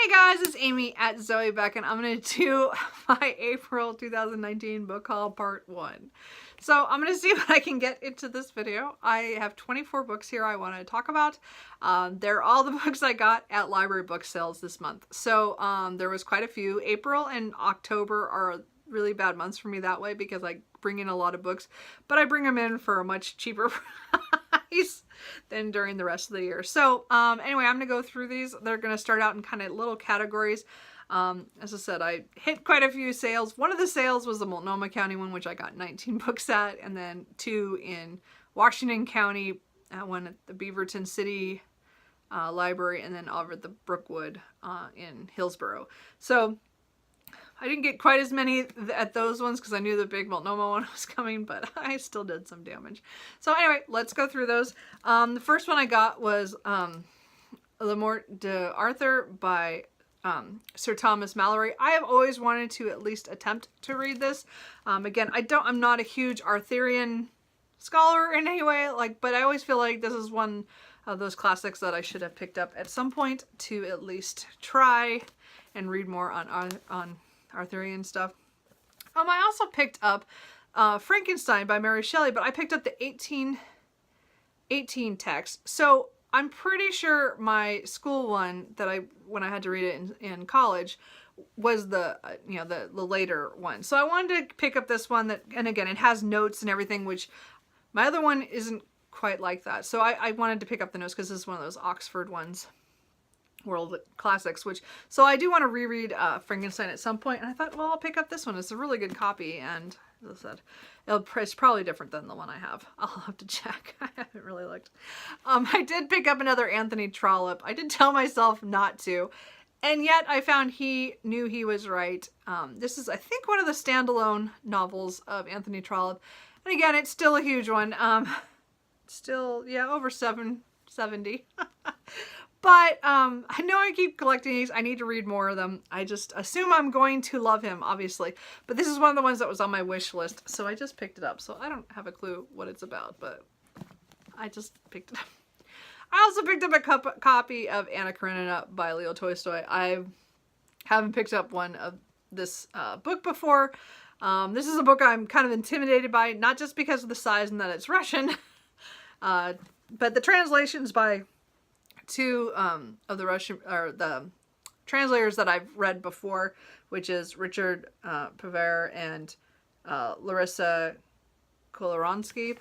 Hey guys, it's Amy at Zoe Beck, and I'm going to do my April 2019 book haul part 1. So I'm going to see what I can get into this video. I have 24 books here I want to talk about. They're all the books I got at library book sales this month. So there was quite a few. April and October are really bad months for me that way because I bring in a lot of books, but I bring them in for a much cheaper price than during the rest of the year. So anyway, I'm gonna go through these. They're gonna start out in kind of little categories. As I said, I hit quite a few sales. One of the sales was the Multnomah County one, which I got 19 books at, and then 2 in Washington County, one at the Beaverton City Library, and then over at the Brookwood in Hillsborough. So I didn't get quite as many at those ones because I knew the big Multnomah one was coming, but I still did some damage. So anyway, let's go through those. The first one I got was Le Morte d'Arthur by Sir Thomas Malory. I have always wanted to at least attempt to read this. Again, I'm not a huge Arthurian scholar in any way, but I always feel like this is one of those classics that I should have picked up at some point to at least try and read more on Arthurian stuff. I also picked up Frankenstein by Mary Shelley, but I picked up the 1818 text. So I'm pretty sure my school one that when I had to read it in college was the the later one. So I wanted to pick up this one and again, it has notes and everything, which my other one isn't quite like that. So I wanted to pick up the notes because this is one of those Oxford ones. World classics, so I do want to reread Frankenstein at some point, and I thought, well, I'll pick up this one. It's a really good copy, and as I said, it's probably different than the one I have. I'll have to check. I haven't really looked. I did pick up another Anthony Trollope. I did tell myself not to, and yet I found he knew he was right. This is, I think, one of the standalone novels of Anthony Trollope, and again, it's still a huge one. Still, yeah, over 770. But I know I keep collecting these. I need to read more of them. I just assume I'm going to love him, obviously. But this is one of the ones that was on my wish list, so I just picked it up. So I don't have a clue what it's about, but I just picked it up. I also picked up a copy of Anna Karenina by Leo Tolstoy. I haven't picked up one of this book before. This is a book I'm kind of intimidated by, not just because of the size and that it's Russian, but the translations by 2 of the Russian, or the translators that I've read before, which is Richard Paver and Larissa Koloronsky.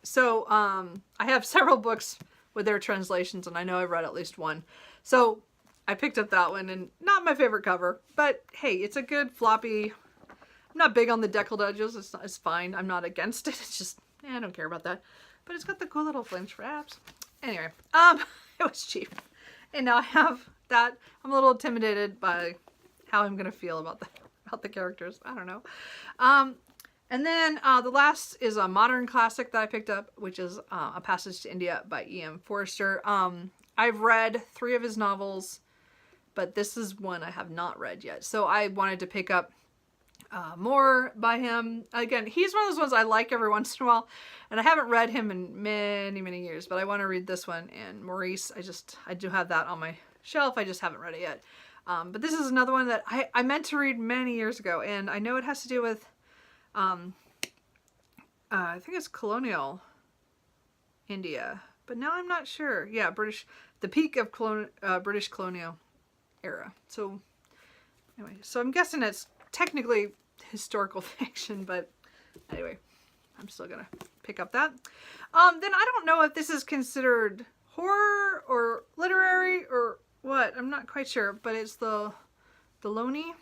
So I have several books with their translations, and I know I've read at least one. So I picked up that one, and not my favorite cover, but hey, it's a good floppy. I'm not big on the deckled edges. It's fine. I'm not against it. It's just, I don't care about that. But it's got the cool little flinch wraps. Anyway, it was cheap, and now I have that. I'm a little intimidated by how I'm gonna feel about the characters. I don't know. And then the last is a modern classic that I picked up, which is A Passage to India by E.M. Forster. I've read 3 of his novels, but this is one I have not read yet. So I wanted to pick up more by him. Again, he's one of those ones I like every once in a while, and I haven't read him in many years, but I want to read this one. And Maurice, I do have that on my shelf. I just haven't read it yet. But this is another one that I meant to read many years ago, and I know it has to do with I think it's colonial India, but now I'm not sure. Yeah, the peak of British colonial era. So anyway, so I'm guessing it's technically historical fiction, but anyway, I'm still gonna pick up that. Then I don't know if this is considered horror or literary or what. I'm not quite sure, but it's the Loney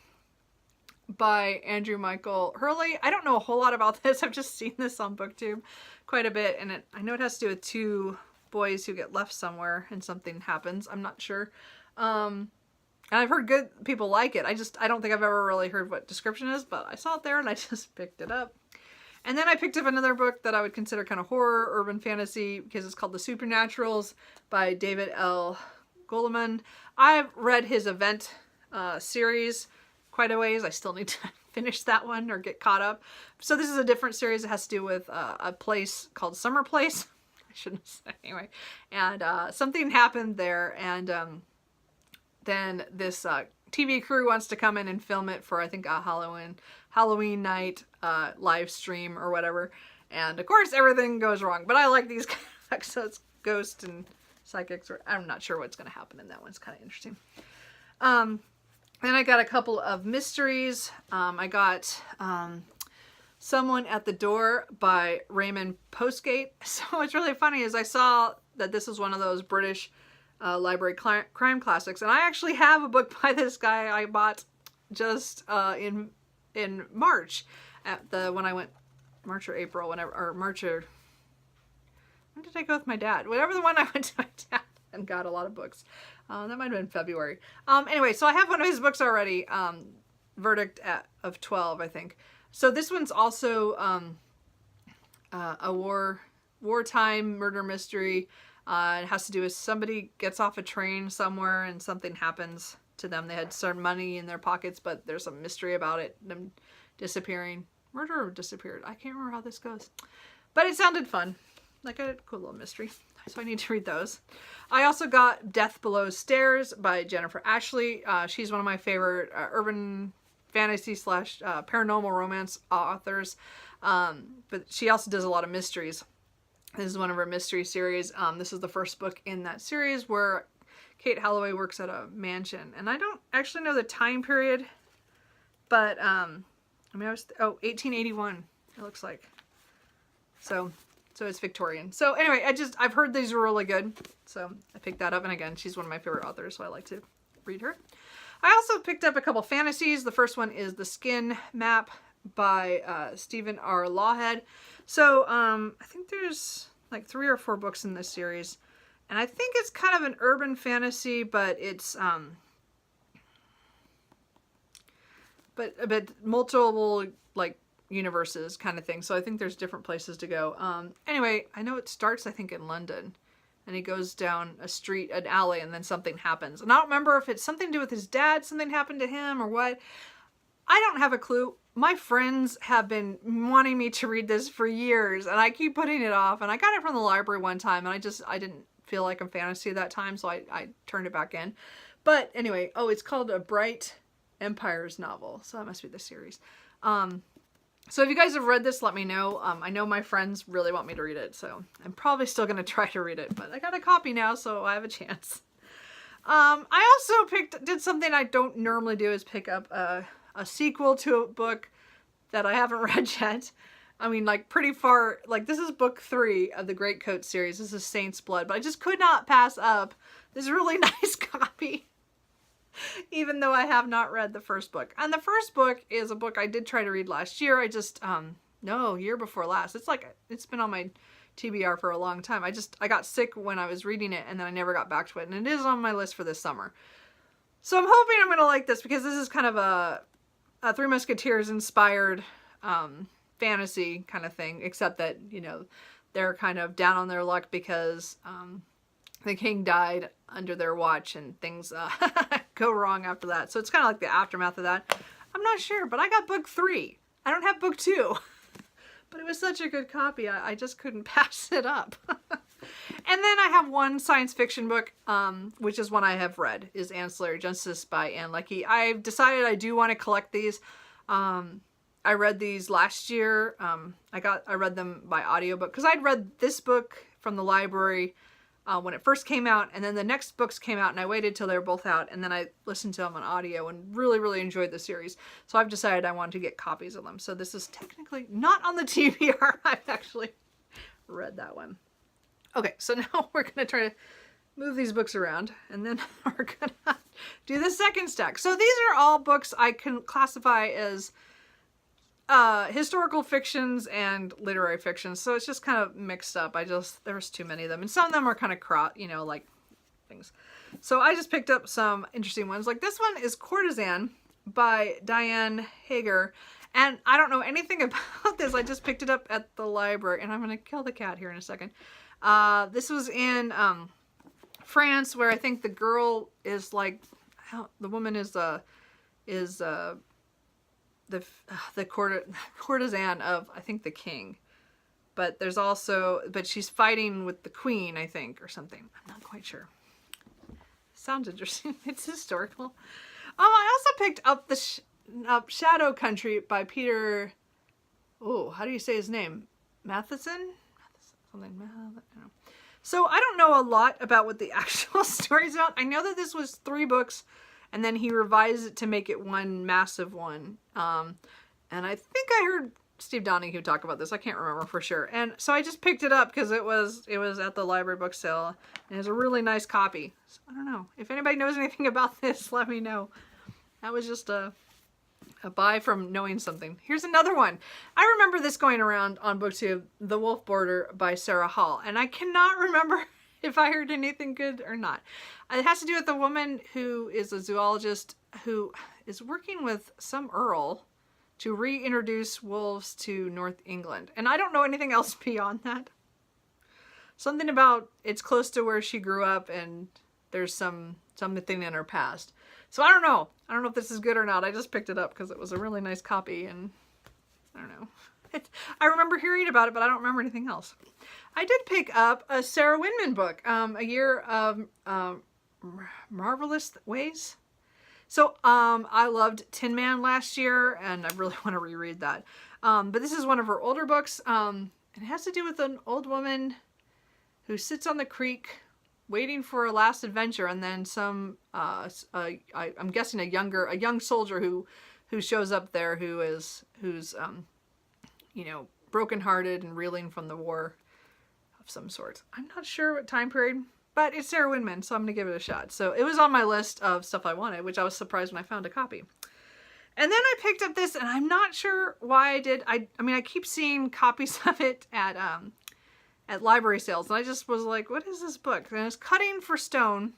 by Andrew Michael Hurley. I don't know a whole lot about this. I've just seen this on BookTube quite a bit, and I know it has to do with 2 boys who get left somewhere and something happens. I'm not sure. And I've heard good people like it. I don't think I've ever really heard what description is, but I saw it there and I just picked it up. And then I picked up another book that I would consider kind of horror, urban fantasy, because it's called The Supernaturals by David L. Goleman. I've read his Event series quite a ways. I still need to finish that one or get caught up. So this is a different series. It has to do with a place called Summer Place. I shouldn't say anyway. And something happened there, and then this TV crew wants to come in and film it for, I think, a Halloween night live stream or whatever. And of course, everything goes wrong. But I like these kind of effects, so it's ghosts and psychics. Or I'm not sure what's going to happen in that one. It's kind of interesting. Then I got a couple of mysteries. I got Someone at the Door by Raymond Postgate. So what's really funny is I saw that this was one of those British library crime classics, and I actually have a book by this guy I bought just in March when I went, March or April, whenever, or March or when did I go with my dad? Whatever the one I went to my dad and got a lot of books. That might have been February. Anyway, so I have one of his books already. Verdict of 12, I think. So this one's also a wartime murder mystery. It has to do with somebody gets off a train somewhere and something happens to them. They had some money in their pockets, but there's a mystery about it, them disappearing. Murderer disappeared. I can't remember how this goes. But it sounded fun. Like a cool little mystery. So I need to read those. I also got Death Below Stairs by Jennifer Ashley. She's one of my favorite urban fantasy / paranormal romance authors. But she also does a lot of mysteries. This is one of her mystery series. This is the first book in that series where Kate Holloway works at a mansion. And I don't actually know the time period, but I mean, 1881 it looks like. So it's Victorian. So anyway, I've heard these are really good. So I picked that up, and again, she's one of my favorite authors, so I like to read her. I also picked up a couple fantasies. The first one is The Skin Map by Stephen R. Lawhead. So I think there's like 3 or 4 books in this series, and I think it's kind of an urban fantasy, but it's but multiple like universes kind of thing. So I think there's different places to go. Anyway, I know it starts, I think, in London, and he goes down a street, an alley, and then something happens. And I don't remember if it's something to do with his dad, something happened to him or what. I don't have a clue. My friends have been wanting me to read this for years, and I keep putting it off. And I got it from the library one time, and I didn't feel like a fantasy that time, so I turned it back in. But anyway, it's called A Bright Empires novel, so that must be the series. So if you guys have read this, let me know. I know my friends really want me to read it, so I'm probably still going to try to read it, but I got a copy now, so I have a chance. I also did something I don't normally do, is pick up a sequel to a book that I haven't read yet. I mean, like pretty far, like this is book 3 of the Greatcoat series. This is Saint's Blood, but I just could not pass up this really nice copy, even though I have not read the first book. And the first book is a book I did try to read last year. I just, no, year before last. It's been on my TBR for a long time. I got sick when I was reading it, and then I never got back to it. And it is on my list for this summer. So I'm hoping I'm going to like this, because this is kind of a Three Musketeers inspired fantasy kind of thing, except that, you know, they're kind of down on their luck because the king died under their watch, and things go wrong after that. So it's kind of like the aftermath of that. I'm not sure, but I got book 3. I don't have book 2. But it was such a good copy, I just couldn't pass it up. And then I have one science fiction book, which is one I have read, is Ancillary Justice by Ann Leckie. I've decided I do want to collect these. I read these last year. I read them by audiobook, because I'd read this book from the library when it first came out, and then the next books came out, and I waited till they were both out, and then I listened to them on audio and really, really enjoyed the series. So I've decided I want to get copies of them. So this is technically not on the TBR. I've actually read that one. Okay, so now we're going to try to move these books around, and then we're going to do the second stack. So these are all books I can classify as historical fictions and literary fictions, so it's just kind of mixed up. There's too many of them, and some of them are kind of like things. So I just picked up some interesting ones. Like this one is Courtesan by Diane Hager, and I don't know anything about this. I just picked it up at the library, and I'm going to kill the cat here in a second. This was in France, where I think the girl is like, the woman is the courtesan of, I think, the king. But there's also, but she's fighting with the queen, I think, or something. I'm not quite sure. Sounds interesting. It's historical. I also picked up up Shadow Country by Peter. Oh, how do you say his name? Matheson? Something. I don't know. So I don't know a lot about what the actual story's about. I know that this was 3 books, and then he revised it to make it one massive one. And I think I heard Steve Donahue talk about this. I can't remember for sure. And so I just picked it up because it was at the library book sale, and it's a really nice copy. So I don't know. If anybody knows anything about this, let me know. That was just a buy from knowing something. Here's another one. I remember this going around on BookTube, The Wolf Border by Sarah Hall, and I cannot remember if I heard anything good or not. It has to do with a woman who is a zoologist who is working with some earl to reintroduce wolves to North England. And I don't know anything else beyond that. Something about it's close to where she grew up and there's something in her past. So I don't know. I don't know if this is good or not. I just picked it up because it was a really nice copy, and I don't know. I remember hearing about it, but I don't remember anything else. I did pick up a Sarah Winman book, A Year of Marvelous Ways. So I loved Tin Man last year, and I really want to reread that. But this is one of her older books. And it has to do with an old woman who sits on the creek waiting for a last adventure, and then I'm guessing a young soldier who shows up there who's you know, brokenhearted and reeling from the war of some sort. I'm not sure what time period, but it's Sarah Winman, so I'm gonna give it a shot. So it was on my list of stuff I wanted, which I was surprised when I found a copy. And then I picked up this, and I'm not sure why I did. I mean, I keep seeing copies of it at library sales, and I just was like, what is this book? And it's Cutting for Stone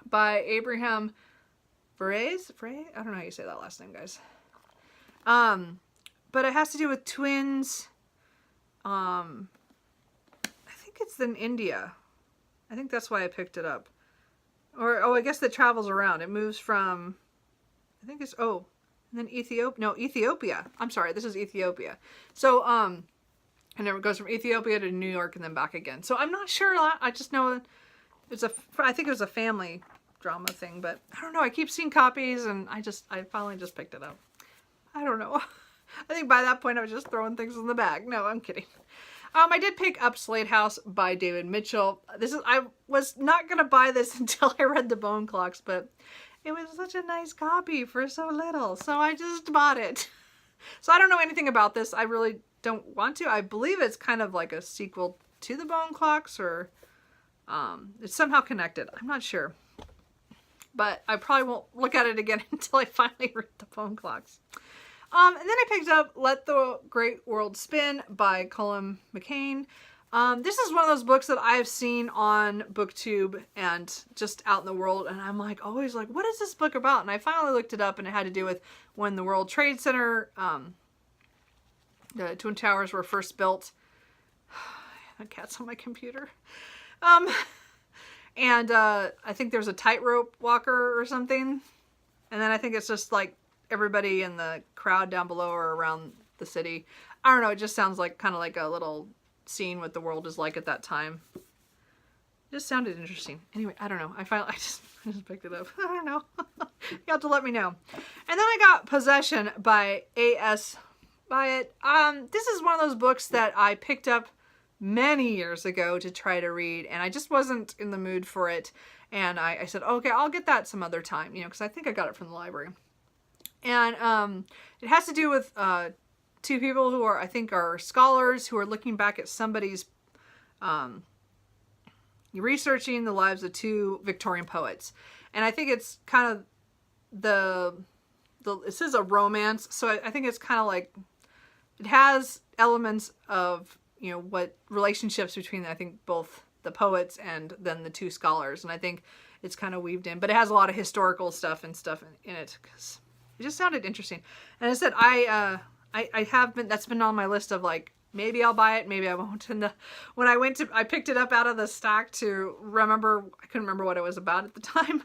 by Abraham Verheyse? I don't know how you say that last name, guys. But it has to do with twins. I think it's in India. I think that's why I picked it up. Or, I guess it travels around. It moves from, I think it's, and then Ethiopia. I'm sorry, this is Ethiopia. So, and it goes from Ethiopia to New York and then back again. So I'm not sure. I just know I think it was a family drama thing, but I don't know. I keep seeing copies, and I finally just picked it up. I don't know. I think by that point I was just throwing things in the bag. No, I'm kidding. I did pick up Slade House by David Mitchell. I was not going to buy this until I read The Bone Clocks, but it was such a nice copy for so little, so I just bought it. So I don't know anything about this. I really don't want to. I believe it's kind of like a sequel to The Bone Clocks, or it's somehow connected. I'm not sure. But I probably won't look at it again until I finally read The Bone Clocks. And then I picked up Let the Great World Spin by Colum McCain. This is one of those books that I've seen on BookTube and just out in the world, and I'm like always like, what is this book about? And I finally looked it up, and it had to do with when the World Trade Center, the Twin Towers were first built. The cat's on my computer. And I think there's a tightrope walker or something, and then I think it's just like everybody in the crowd down below or around the city. I don't know, it just sounds like kind of like a little scene what the world is like at that time. It just sounded interesting. Anyway, I don't know. I just picked it up. I don't know. You have to let me know. And then I got Possession by A.S. Byatt. This is one of those books that I picked up many years ago to try to read, and I just wasn't in the mood for it. And I said, okay, I'll get that some other time, you know, because I think I got it from the library. And it has to do with two people who I think are scholars who are looking back at somebody's researching the lives of two Victorian poets. And I think it's kind of it says a romance, so I think it's kind of like, it has elements of, you know, what relationships between, I think, both the poets and then the two scholars. And I think it's kind of weaved in, but it has a lot of historical stuff and stuff in it, because it just sounded interesting. And I said, I have been, that's been on my list of like, maybe I'll buy it, maybe I won't. And when I picked it up out of the stack to remember, I couldn't remember what it was about at the time.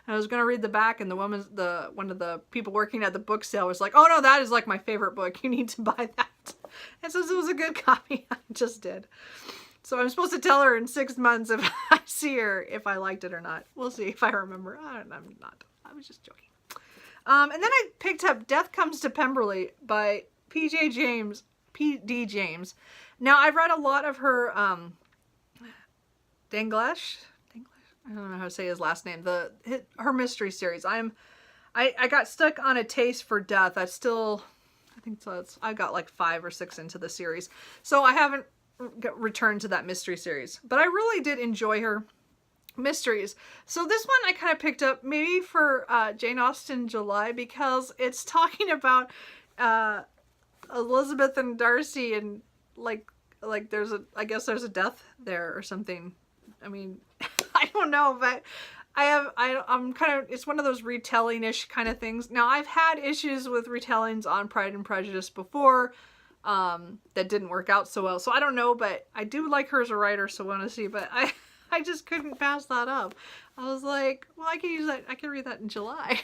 I was going to read the back, and one of the people working at the book sale was like, oh no, that is like my favorite book. You need to buy that. And since it was a good copy, I just did. So I'm supposed to tell her in 6 months if I see her, if I liked it or not. We'll see if I remember. I'm not. I was just joking. And then I picked up Death Comes to Pemberley by P.D. James. Now, I've read a lot of her Dalgleish. I don't know how to say his last name. Her mystery series. I got stuck on A Taste for Death. I think so. I got like 5 or 6 into the series. So I haven't returned to that mystery series. But I really did enjoy her mysteries. So this one I kind of picked up maybe for Jane Austen July, because it's talking about Elizabeth and Darcy, and like I guess there's a death there or something. I mean, I don't know, but I'm kind of, it's one of those retelling-ish kind of things. Now, I've had issues with retellings on Pride and Prejudice before that didn't work out so well. So I don't know, but I do like her as a writer, so I want to see. But I just couldn't pass that up. I was like, well, I can use that. I can read that in July.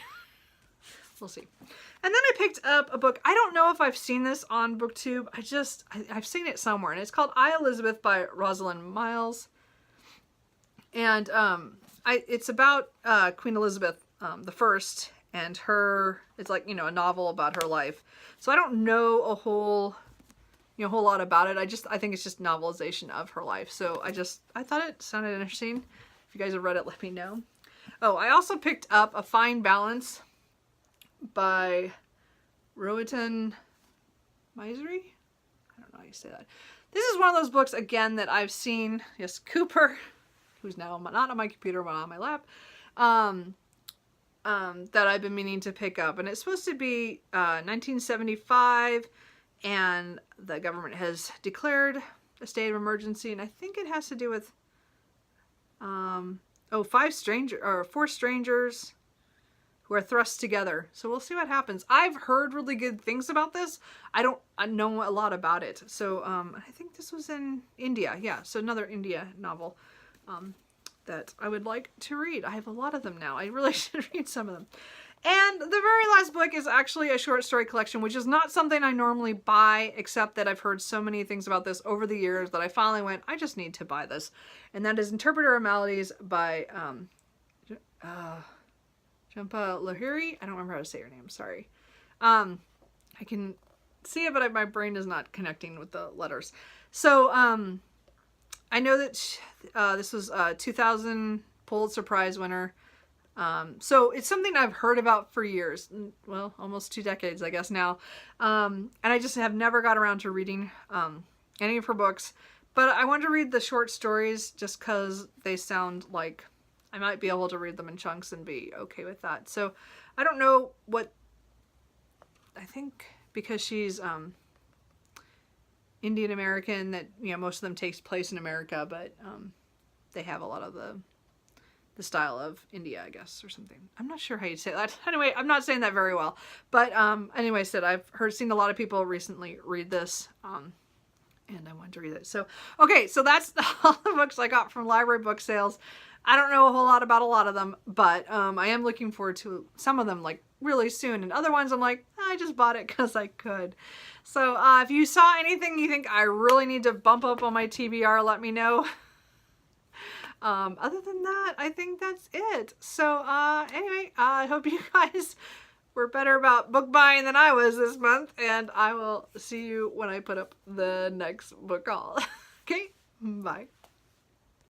We'll see. And then I picked up a book. I don't know if I've seen this on BookTube. I've seen it somewhere, and it's called I, Elizabeth by Rosalind Miles. And it's about Queen Elizabeth the First, and her. It's like, you know, a novel about her life. So I don't know a whole lot about it. I think it's just novelization of her life. So I thought it sounded interesting. If you guys have read it, let me know. Oh, I also picked up A Fine Balance by Rohitan Misery. I don't know how you say that. This is one of those books, again, that I've seen. Yes, Cooper, who's now not on my computer but on my lap, that I've been meaning to pick up. And it's supposed to be 1975, and the government has declared a state of emergency, and I think it has to do with 4 strangers who are thrust together. So we'll see what happens. I've heard really good things about this. I know a lot about it. So I think this was in India. Yeah, so another India novel that I would like to read. I have a lot of them now. I really should read some of them. And the very last book is actually a short story collection, which is not something I normally buy, except that I've heard so many things about this over the years that I finally went, I just need to buy this. And that is Interpreter of Maladies by Jhumpa Lahiri. I don't remember how to say her name, sorry. I can see it, but my brain is not connecting with the letters. So I know that this was a 2000 Pulitzer Prize winner. So it's something I've heard about for years. Well, almost 2 decades, I guess now. And I just have never got around to reading any of her books. But I wanted to read the short stories just because they sound like I might be able to read them in chunks and be okay with that. So I don't know what, I think because she's Indian American, that, you know, most of them takes place in America, but they have a lot of the style of India, I guess, or something. I'm not sure how you say that. Anyway, I'm not saying that very well. But anyway, I've seen a lot of people recently read this, and I wanted to read it. So, okay, so that's all the books I got from library book sales. I don't know a whole lot about a lot of them, but I am looking forward to some of them, like, really soon. And other ones I'm like, I just bought it because I could. So if you saw anything you think I really need to bump up on my TBR, let me know. Other than that, I think that's it. So anyway, I hope you guys were better about book buying than I was this month, and I will see you when I put up the next book haul. Okay, bye.